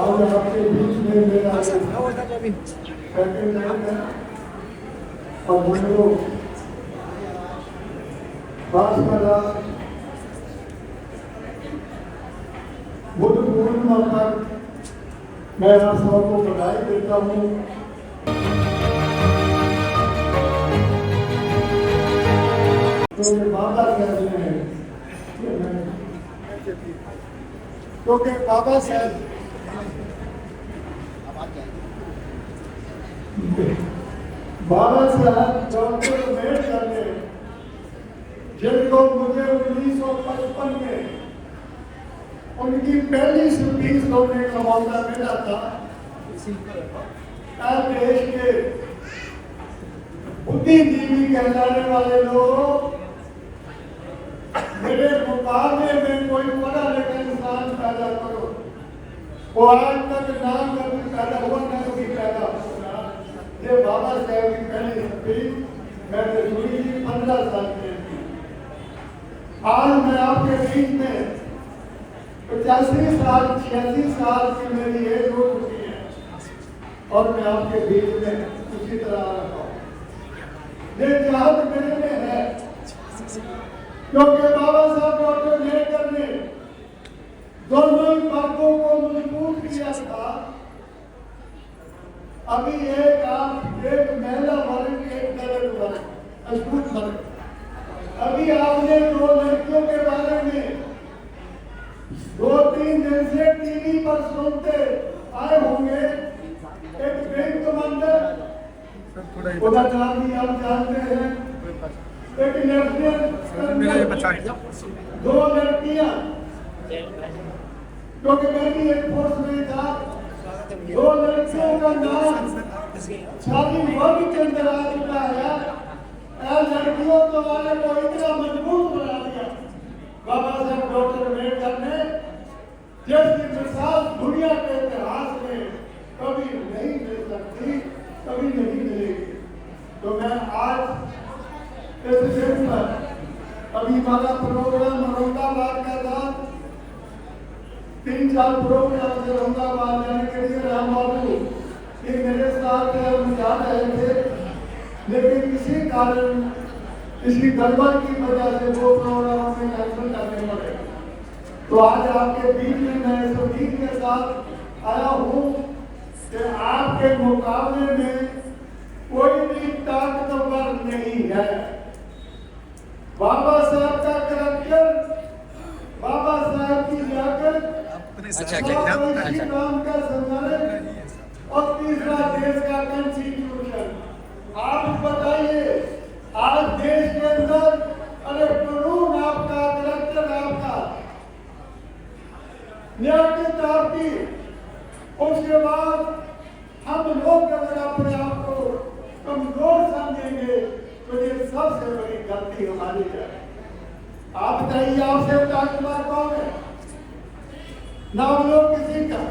आज आपके बीच में मेरा सेकंड टाइम है और हम लोग भाजपा बुद्ध पूर्णिमा पर मैं आप सबको बधाई देता हूँ। तो ये वादा कहते हैं क्योंकि बाबा साहब डॉक्टर अम्बेडकर ने जिनको मुझे 1955 में उनकी पहली स्पीच होने का मौका मिला था। देश के बुद्धिजीवी कहलाने वाले लोग मेरे मुकाबले में कोई पढ़ा लिखा इंसान पैदा करो, वो आज तक नाम कभी पैदा हुआ न कभी पैदा होगा। ये बाबा साहब की पहली स्पीच मैंने सुनी थी 15 साल की। आज मैं आपके बीच में 85 साल 86 साल की मेरी एज हो चुकी है और मैं आपके बीच में उसी तरह आ रहा हूँ। ये चाहत मेरे में है क्योंकि बाबा साहब डॉक्टर अम्बेडकर ने दोनों ही बातों को मजबूत किया था। अभी एक महिला वर्ग एक दलित वर्ग अछूत वर्ग, अभी आपने 2 लड़कियों के बारे में 2-3 दिन से टीवी पर सुनते आए होंगे। एक बैंक कमांडर उसका नाम भी आप जानते हैं, एक लेफ्टिनेंट, 2 लड़कियां क्योंकि मैं भी एक फोर्स में था। 2 लड़कियों का नाम शादी वर्ग के अंदर आ चुका है। लड़कियों तो वाले को इतना मजबूत बना दिया बाबा साहब डॉक्टर अम्बेडकर ने, जिसकी मिसाल दुनिया के इतिहास में कभी नहीं मिल सकती, कभी नहीं मिलेगी। तो मैं आज इस दिन पर अभी हमारा प्रोग्राम औरंगाबाद का था, 3-4 प्रोग्राम से औरंगाबाद जाने के लिए राम बाबू ये मेरे साथ जा रहे थे, लेकिन किसी कारण किसी गड़बड़ की वजह से वो प्रोग्राम में कैंसिल करने पड़े। तो आज आपके बीच में मैं इस उम्मीद के साथ आया हूँ कि आपके मुकाबले में कोई भी ताकतवर नहीं है। बाबा साहब का करैक्टर, बाबा साहब की लियाकत, काम का संचालन और तीसरा देश का कॉन्स्टिट्यूशन। आप बताइए आज देश के अंदर अरे कानून आपका, करैक्टर आपका, लियाकत आपकी, उसके बाद हम लोग अगर अपने आप को कमजोर समझेंगे तो ये सबसे बड़ी गलती हमारी है। आप बताइए आपसे ताकतवर कौन है? नाम लो किसी का।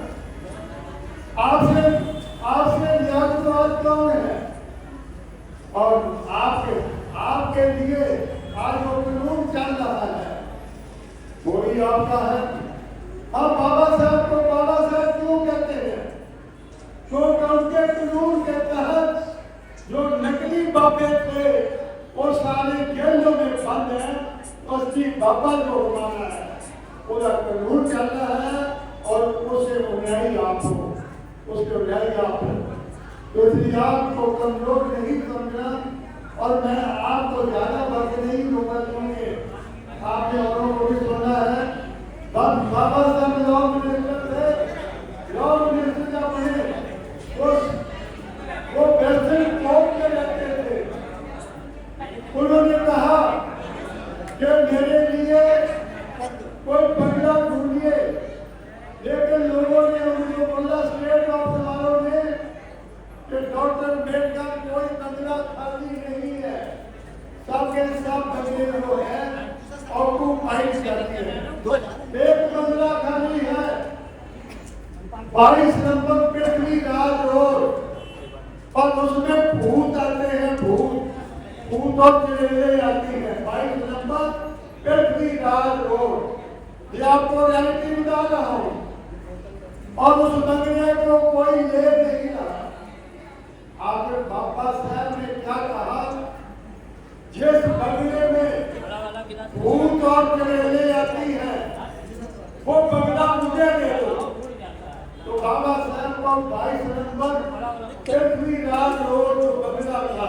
आपसे लियाकतवर कौन है? और आपके लिए आज जो कानून चल रहा है वही आपका है। अब बाबा साहब को बाबा साहब क्यों कहते हैं? क्योंकि उनके कानून के तहत जो नकली बाबे थे वो सारे जेलों में बंद है। उसकी बाबा जो हमारा है पूरा कानून चल रहा है और उसे न्याय आप हो, उसके न्याय आप हो। तो इसलिए आपको कमजोर नहीं समझना और मैं आपको ज्यादा वक्त नहीं दूंगा क्योंकि आपने औरों को भी सुना है। बस बाबा साहब लॉ मिनिस्टर थे, लॉ मिनिस्टर जब बने वो प्रेसिडेंट कोर्ट में रहते थे। उन्होंने कहा कि मेरे लिए कोई बंगला ढूंढिए, लेकिन लोगों ने उनको बोला, स्टेट ऑफ वालों ने, कि डॉक्टर अम्बेडकर कोई बंगला खाली नहीं है, सबके सब बंगले जो है ऑक्यूपाइड करते हैं। एक बंगला खाली है 22 नंबर पृथ्वीराज रोड, और उसमें भूत आते हैं, भूत और चिड़ैले आती है। 22 नंबर पृथ्वीराज रोड, ये आपको रियलिटी बता रहा हूँ। और उस बंगले को 22 नवंबर पृथ्वीराज रोड जो बगला था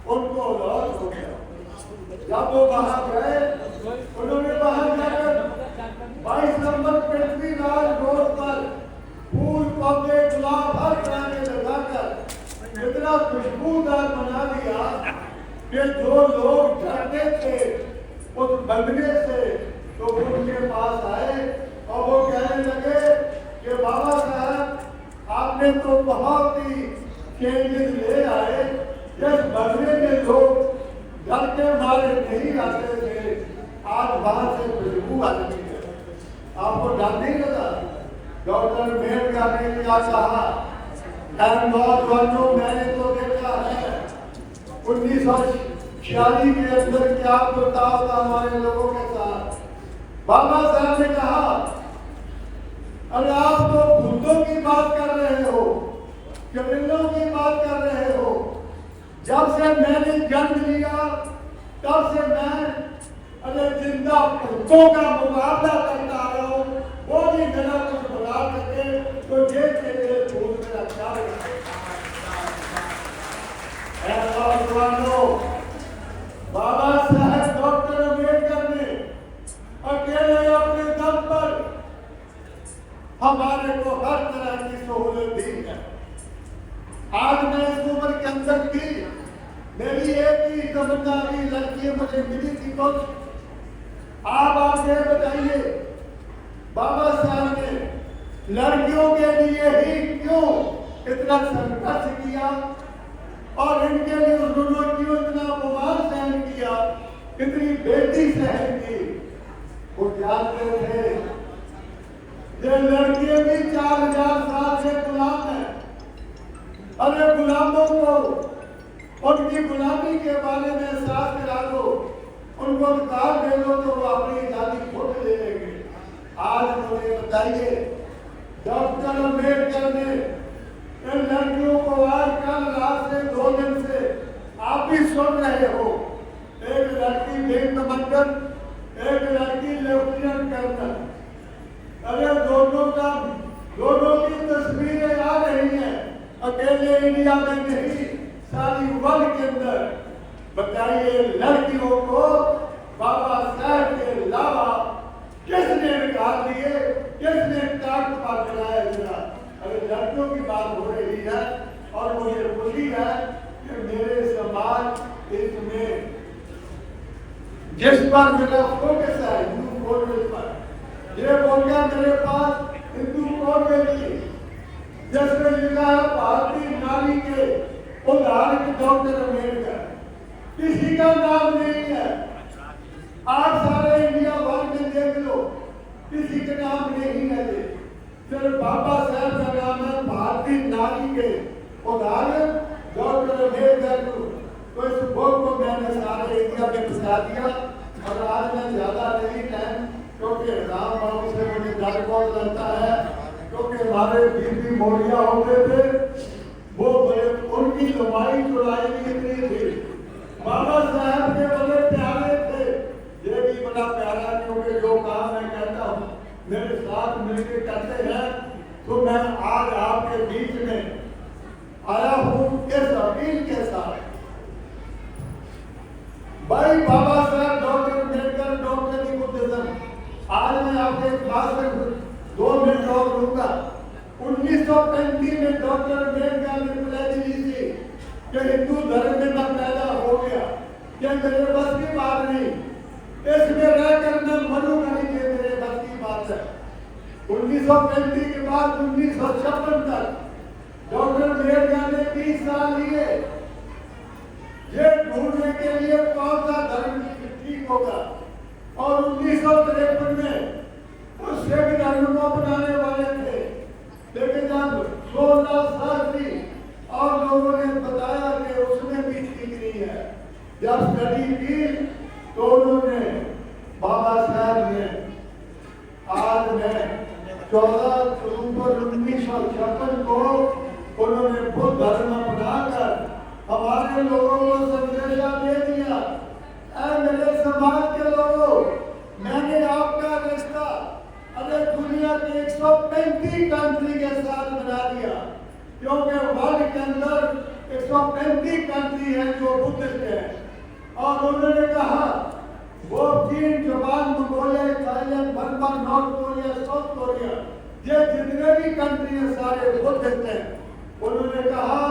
उनको लॉस हो गया। जब वो वहां गए उन्होंने वहां जाकर 22 नवंबर पृथ्वीराज रोड पर फूल पौधे गुलाब हर तरह के लगाकर इतना खुशबूदार बना दिया कि जो लोग डरते थे उस बंगले से तो उनके पास आए और वो कहने लगे कि बाबा साहब आपने तो बहुत ही चेंजेस ले आए, जिस बंगले में लोग डर के मारे नहीं आते थे आज वहां से खुशबू आ रही है। आपको डर नहीं लगा? डॉक्टर अम्बेडकर ने क्या कहा? नौजवानों मैंने तो देखा है 1946 के अंदर क्या बर्ताव था हमारे लोगों के साथ। बाबा साहब ने कहा अरे आप तो भूतों की बात कर रहे हो, कबीलों की बात कर रहे हो। जब से मैंने जन्म लिया तब से मैं अरे जिंदा भूतों का मुकाबला करता आ रहा हूँ, वो भी मेरा कुछ बना सके तो जैसे भूत मेरा क्या बाबा साहब डॉक्टर अम्बेडकर ने अकेले अपने दम पर हमारे को हर तरह की सहूलत दी है। आज मैं इस उम्र के अंदर भी मेरी एक ही तमन्ना की लड़की मुझे मिली थी कुछ। आप ये बताइए बाबा साहब ने लड़कियों के लिए ही क्यों इतना संघर्ष किया और इनके लिए उन्होंने क्यों इतना अपमान सहन किया, इतनी बेटी सहन की। वो जानते थे ये लड़कियां भी 4000 साल से गुलाम है। अरे गुलामों को उनकी गुलामी के बारे में एहसास करा दो, उनको अधिकार दे दो तो वो अपनी आजादी खुद ले लेंगे। आज मुझे बताइए डॉक्टर अम्बेडकर ने इन लड़कियों को आज कल रात से 2 दिन से आप भी सुन रहे हो, एक लड़की विंग कमांडर, एक लड़की लेफ्टिनेंट कर्नल। अरे दोनों की तस्वीरें आ रही हैं, अकेले इंडिया में नहीं सारी वर्ल्ड के अंदर। बताइए लड़कियों को बाबा साहब के अलावा किसने निकाल दिए, किसने ताकत पर बनाया जरा? अरे लड़कियों की बात हो रही है और मुझे खुशी है कि मेरे समाज इसमें जिस पर मेरा फोकस है हिंदू कॉलेज पर, ये बोल गया मेरे पास हिंदू कॉलेज जिसमें लिखा है भारतीय नारी के उदाहरण डॉक्टर अम्बेडकर, किसी का नाम नहीं है। आप सारे इंडिया भर में देख लो किसी का नाम नहीं है, सिर्फ बाबा साहब का नाम है भारतीय नारी के उदाहरण डॉक्टर अम्बेडकर। तो इस बुक को मैंने सारे इंडिया में फैला दिया और आज मैं ज्यादा नहीं टाइम क्योंकि राम बाबू से मुझे डर बहुत लगता है, क्योंकि हमारे बीबी मोरिया होते थे वो बड़े उनकी लंबाई चौड़ाई भी इतनी थी। बाबा साहब के बड़े प्यारे थे, ये भी बड़ा प्यारा क्योंकि जो काम मैं कहता हूँ मेरे साथ मिलकर करते हैं। तो मैं आज आपके बीच में आया हूँ इस अपील के साथ। भाई बाबा साहब डॉक्टर अम्बेडकर डॉक्टर की बुद्धिज्म, आज मैं आपके पास 2 मिनट और लूंगा। 1935 में डॉक्टर अम्बेडकर ने प्लेज ली थी कि हिंदू धर्म में मैं पैदा हो गया, क्या मेरे बस की बात नहीं, इसमें रहकर मैं मरूंगा नहीं, ये मेरे बस की बात है। 1935 के बाद 1956 तक डॉक्टर अम्बेडकर ने 30 साल लिए ये ढूंढने के लिए कौन सा धर्म ठीक होगा। और 1953 में वो सिख धर्म को अपनाने वाले थे, लेकिन जब 16 शास्त्री और लोगों ने बताया कि उसमें भी ठीक नहीं है, जब स्टडी की तो उन्होंने बाबा साहब ने आज में 14 अक्टूबर 1956 को उन्होंने बुद्ध धर्म अपनाकर हमारे लोगों को संदेशा दे दिया। मेरे समाज के लोगों, मैंने आपका रिश्ता अरे दुनिया के 135 कंट्री के साथ बना दिया। क्योंकि वर्ल्ड के अंदर 135 कंट्री है जो बुद्धिस्ट है। और उन्होंने कहा वो चीन, Japan, Mongolia, Thailand, Burma, north Korea, south Korea, ये जितने भी कंट्री हैं सारे बुद्धिस्ट हैं। उन्होंने कहा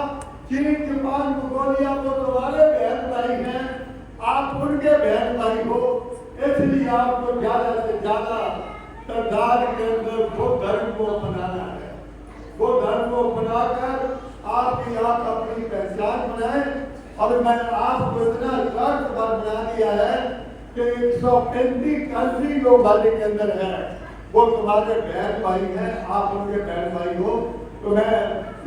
चीन, जापान, मंगोलिया वो तुम्हारे बहन भाई हैं, आप उनके बहन भाई हो, इसलिए आपको ज्यादा से ज्यादा तादाद के अंदर वो धर्म को अपनाना है। वो धर्म को अपनाकर आपकी आप अपनी पहचान बनाए। और मैं आपको इतना शर्त पर बना दिया है कि 135 कंट्री जो वर्ल्ड के अंदर है वो तुम्हारे बहन भाई हैं, आप उनके बहन भाई हो। तो मैं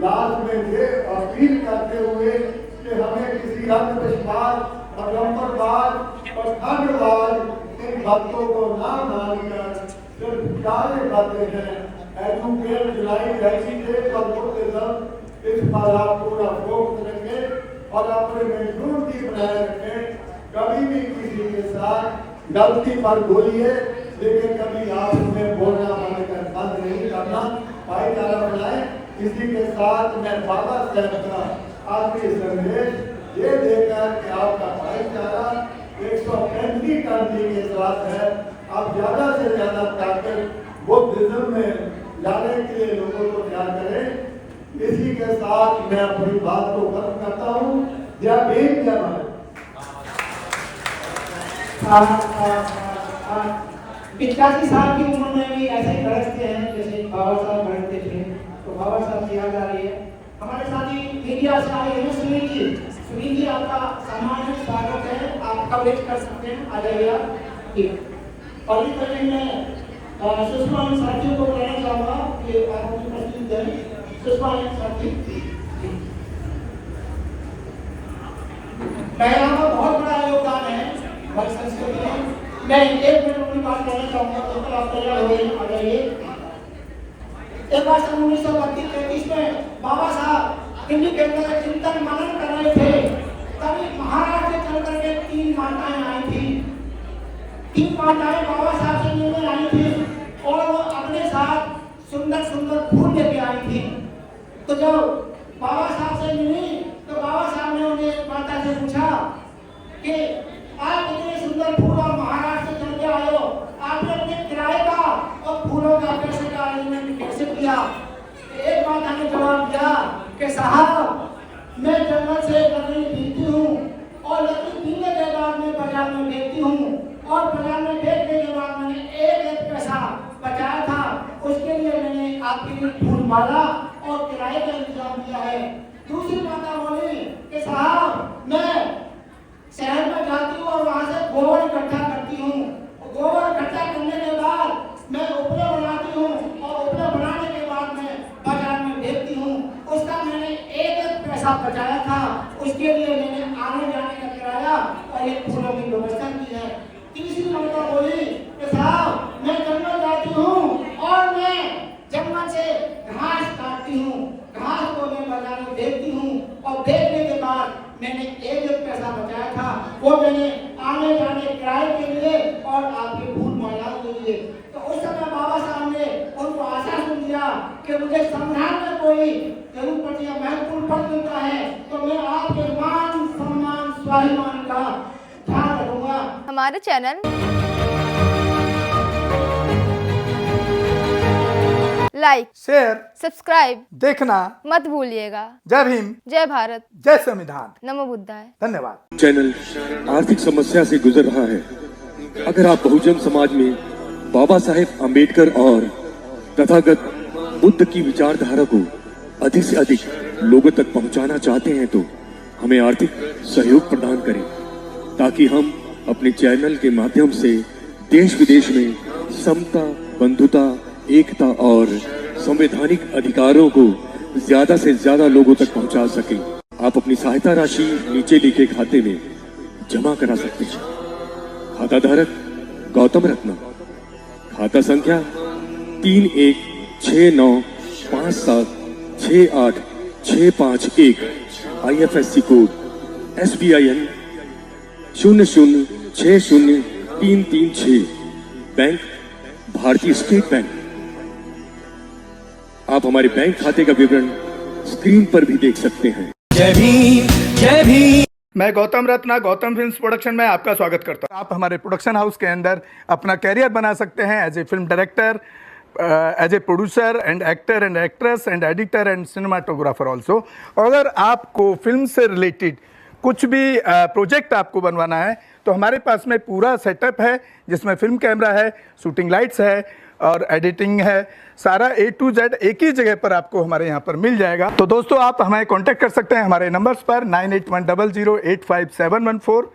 लास्ट में ये अपील करते हुए कि हमें किसी अंधविश्वास, अवलंबनवाद और खंडवाद इन बातों को ना मानकर सिर्फ चार बातें हैं, एजुकेट, जुलाई, एजुकेट और बुद्धिज्म, इस पर आप पूरा फोकस रखें और अपने में यूनिटी बनाए रखें। कभी भी किसी के साथ गलती पर बोलिए, लेकिन कभी आप उन्हें बोलना बंद नहीं करना, भाईचारा बनाए। इसी के साथ मैं बाबा साहब का आखिरी संदेश ये देकर कि आपका भाईचारा 135 कंट्री के साथ है, आप ज्यादा से ज्यादा ताकत बुद्धिज्म में लाने के लिए लोगों को तैयार करें। इसी के साथ मैं अपनी बात को खत्म करता हूँ। जय भीम, जय भारत। 85 साल की उम्र में भी ऐसे गरजते हैं जैसे बाबा साहब गरजते थे। तो बाबा साहब की याद आ रही है। हमारे साथ ही मीडिया से आए हैं सुनील जी। सुनील जी, आपका सामान्य स्वागत है, आप कवरेज कर सकते हैं, आ जाइए आप। और इस तरह में सुषमा साथियों को बुलाना चाहूँगा कि आप अपनी प्रस्तुति दें। सुषमा साथी, महिला का बहुत बड़ा योगदान है हमारी संस्कृति में। मैं 1 मिनट अपनी बात करना चाहूँगा, तो पर आप तैयार हो गए, आ जाइए। एक बार सन 1932-33 में बाबा साहब दिल्ली के अंदर चिंतन मनन कर रहे थे, तभी महाराष्ट्र से चल करके 3 माताएं आई थी। 3 माताएं बाबा साहब से मिलने आई थी और वो अपने साथ सुंदर सुंदर फूल लेके आई थी। तो जब बाबा साहब से मिली तो बाबा साहब ने उन्हें माता से पूछा कि आप इतने सुंदर फूल और महाराष्ट्र से चल के आए हो, आपने अपने किराए का और फूलों का पैसे का अरेंजमेंट कैसे किया? एक माता ने जवाब दिया कि साहब, मैं जंगल से लकड़ी बीनती हूँ और लकड़ी बीनने के बाद में बाजार में बेचती हूँ और बाजार में बेचने के बाद मैंने एक पैसा बचाया था, उसके लिए मैंने आपके लिए फूल माला और किराए का इंतजाम किया है। दूसरी माता बोली कि साहब, मैं शहर में जाती हूँ और वहाँ से गोबर इकट्ठा करती हूँ। गोबर इकट्ठा करने के बाद मैं उपले बनाती हूँ और उपले बनाने के बाद मैं बाजार में बेचती हूँ। उसका मैंने एक पैसा बचाया था, उसके लिए मैंने आने जाने का किराया और एक फूलों की व्यवस्था की है। तीसरी माता बोली कि साहब, मैं जंगल जाती हूँ और मैं जंगल से घास काटती हूँ, घास को मैं बाजार में बेचती हूँ और बेचने के बाद मैंने एक पैसा बचाया था, वो मैंने आने जाने किराए के लिए और आपके फूल माला के लिए। तो उस समय बाबा साहब ने उनको आश्वासन दिया कि मुझे संविधान में कोई जरूर पड़ या महत्वपूर्ण पद मिलता है तो मैं आपके मान सम्मान स्वाभिमान का ध्यान रखूंगा। हमारे चैनल लाइक, शेयर, सब्सक्राइब देखना मत भूलिएगा। जय भीम, जय भारत, जय संविधान, नमो बुद्धाय। धन्यवाद। चैनल आर्थिक समस्या से गुजर रहा है। अगर आप बहुजन समाज में बाबा साहेब अम्बेडकर और तथागत बुद्ध की विचारधारा को अधिक से अधिक लोगों तक पहुंचाना चाहते हैं तो हमें आर्थिक सहयोग प्रदान करें, ताकि हम अपने चैनल के माध्यम से देश विदेश में समता, बंधुता, एकता और संवैधानिक अधिकारों को ज्यादा से ज्यादा लोगों तक पहुंचा सकें। आप अपनी सहायता राशि नीचे लिखे खाते में जमा करा सकते हैं। खाता धारक गौतम रत्ना, खाता संख्या 3169576865 IFSC कोड SBIN 0060336, बैंक भारतीय स्टेट बैंक। आप हमारे बैंक खाते का विवरण स्क्रीन पर भी देख सकते हैं। जय भीम, जय भीम। मैं गौतम रत्ना गौतम फिल्म्स प्रोडक्शन में आपका स्वागत करता हूं। आप हमारे प्रोडक्शन हाउस के अंदर अपना कैरियर बना सकते हैं as a film director, as a producer and actor and actress and editor and cinematographer also. अगर आपको फिल्म से रिलेटेड कुछ भी प्रोजेक्ट आपको बनवाना है तो हमारे पास में पूरा सेटअप है, जिसमें फिल्म कैमरा है, शूटिंग लाइट्स है और एडिटिंग है। सारा A to Z एक ही जगह पर आपको हमारे यहाँ पर मिल जाएगा। तो दोस्तों आप हमें कांटेक्ट कर सकते हैं हमारे नंबर्स पर 9810085714।